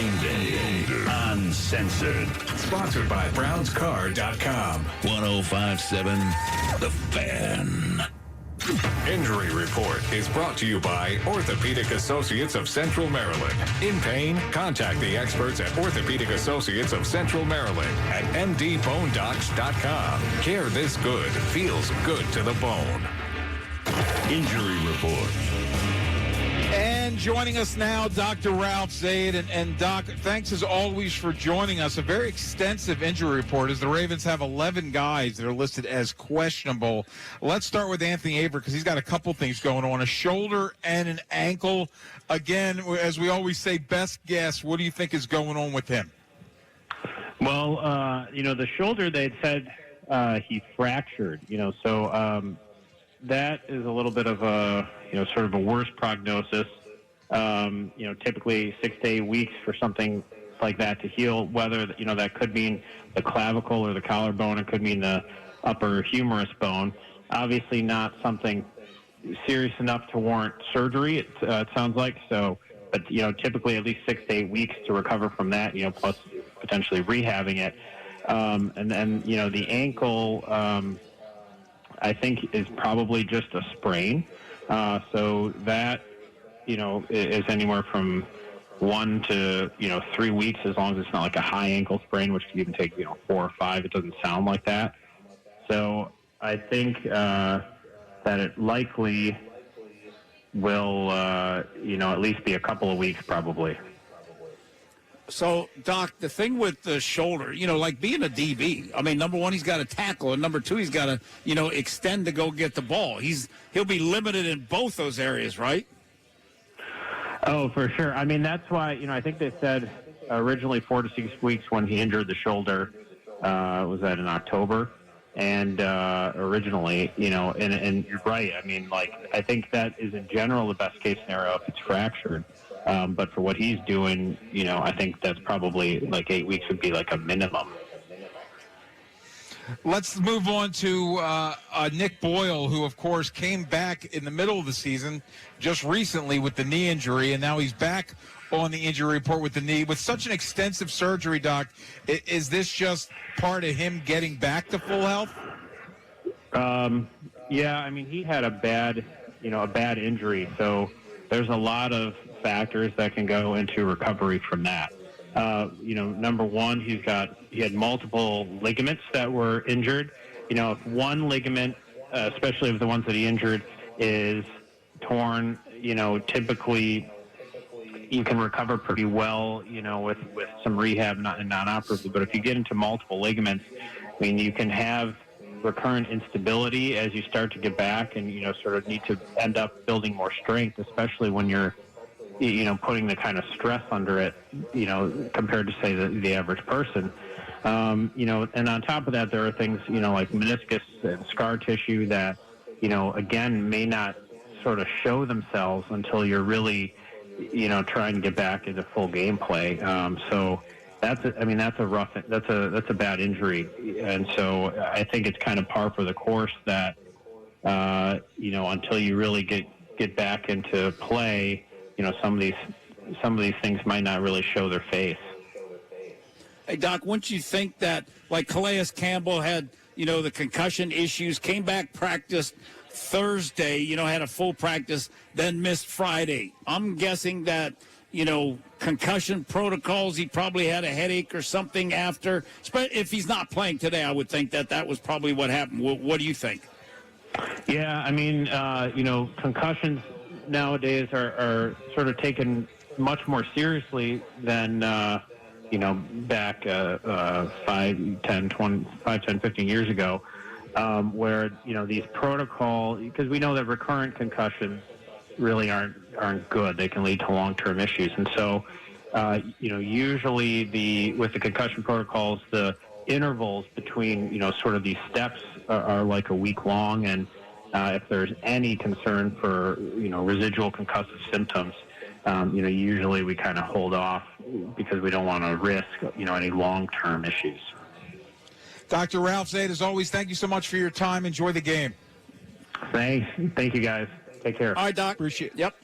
Gameday. Uncensored. Sponsored by BrownsCar.com. 105.7 The Fan. Injury Report is brought to you by Orthopedic Associates of Central Maryland. In pain? Contact the experts at Orthopedic Associates of Central Maryland at mdbonedocs.com. Care this good feels good to the bone. Injury Report. And joining us now, Dr. Ralph Zade. And Doc, thanks as always for joining us. A very extensive injury report as the Ravens have 11 guys that are listed as questionable. Let's start with Anthony Averett because he's got a couple things going on, a shoulder and an ankle. Again, as we always say, best guess, what do you think is going on with him? Well, the shoulder, they'd said he fractured, so that is a little bit of a, sort of a worse prognosis. Typically 6 to 8 weeks for something like that to heal, whether, that could mean the clavicle or the collarbone. It could mean the upper humerus bone. Obviously not something serious enough to warrant surgery, it sounds like. So, but, typically at least 6 to 8 weeks to recover from that, plus potentially rehabbing it. And then, the ankle, I think is probably just a sprain. So that, is anywhere from 1 to, 3 weeks, as long as it's not like a high ankle sprain, which could even take, 4 or 5. It doesn't sound like that. So I think that it likely will, at least be a couple of weeks probably. So, Doc, the thing with the shoulder, like being a DB, I mean, number one, he's got to tackle, and number two, he's got to, extend to go get the ball. He'll be limited in both those areas, right? Oh, for sure. I mean, that's why, I think they said originally 4 to 6 weeks when he injured the shoulder. Was that in October? And originally, and you're right. I mean, I think that is in general the best case scenario if it's fractured. But for what he's doing, I think that's probably 8 weeks would be a minimum. Let's move on to Nick Boyle, who, of course, came back in the middle of the season just recently with the knee injury, and now he's back on the injury report with the knee. With such an extensive surgery, Doc, is this just part of him getting back to full health? Yeah, I mean, he had a bad injury, so there's a lot of factors that can go into recovery from that. Number one, he had multiple ligaments that were injured. If one ligament, especially of the ones that he injured, is torn, typically you can recover pretty well, with some rehab and non-operatively. But if you get into multiple ligaments, I mean, you can have recurrent instability as you start to get back and, sort of need to end up building more strength, especially when you're, putting the kind of stress under it, compared to, say, the average person. And on top of that, there are things, like meniscus and scar tissue that, again, may not sort of show themselves until you're really, trying to get back into full gameplay. So that's a bad injury. And so I think it's kind of par for the course that, until you really get back into play, some of these things might not really show their face. Hey, Doc, wouldn't you think that, Calais Campbell had, the concussion issues, came back, practiced Thursday, had a full practice, then missed Friday. I'm guessing that, concussion protocols, he probably had a headache or something after. If he's not playing today, I would think that was probably what happened. What do you think? Yeah, I mean, concussions nowadays are sort of taken much more seriously than, back 5, 10, 15 years ago, where, these protocols, because we know that recurrent concussions really aren't good. They can lead to long-term issues. And so, usually with the concussion protocols, the intervals between, sort of these steps are like a week long. And if there's any concern for, residual concussive symptoms, usually we kind of hold off because we don't want to risk, any long-term issues. Dr. Ralph Zade, as always, thank you so much for your time. Enjoy the game. Thanks. Thank you, guys. Take care. All right, Doc. Appreciate it. Yep.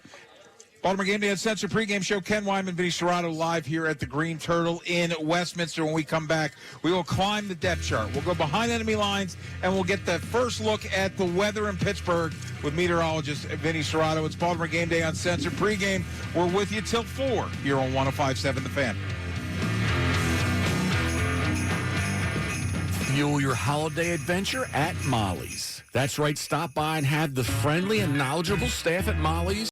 Baltimore Game Day Uncensored pregame show. Ken Wyman, Vinny Serrato live here at the Green Turtle in Westminster. When we come back, we will climb the depth chart. We'll go behind enemy lines, and we'll get the first look at the weather in Pittsburgh with meteorologist Vinny Serrato. It's Baltimore Game Day Uncensored pregame. We're with you till 4 here on 105.7 The Fan. Fuel your holiday adventure at Molly's. That's right. Stop by and have the friendly and knowledgeable staff at Molly's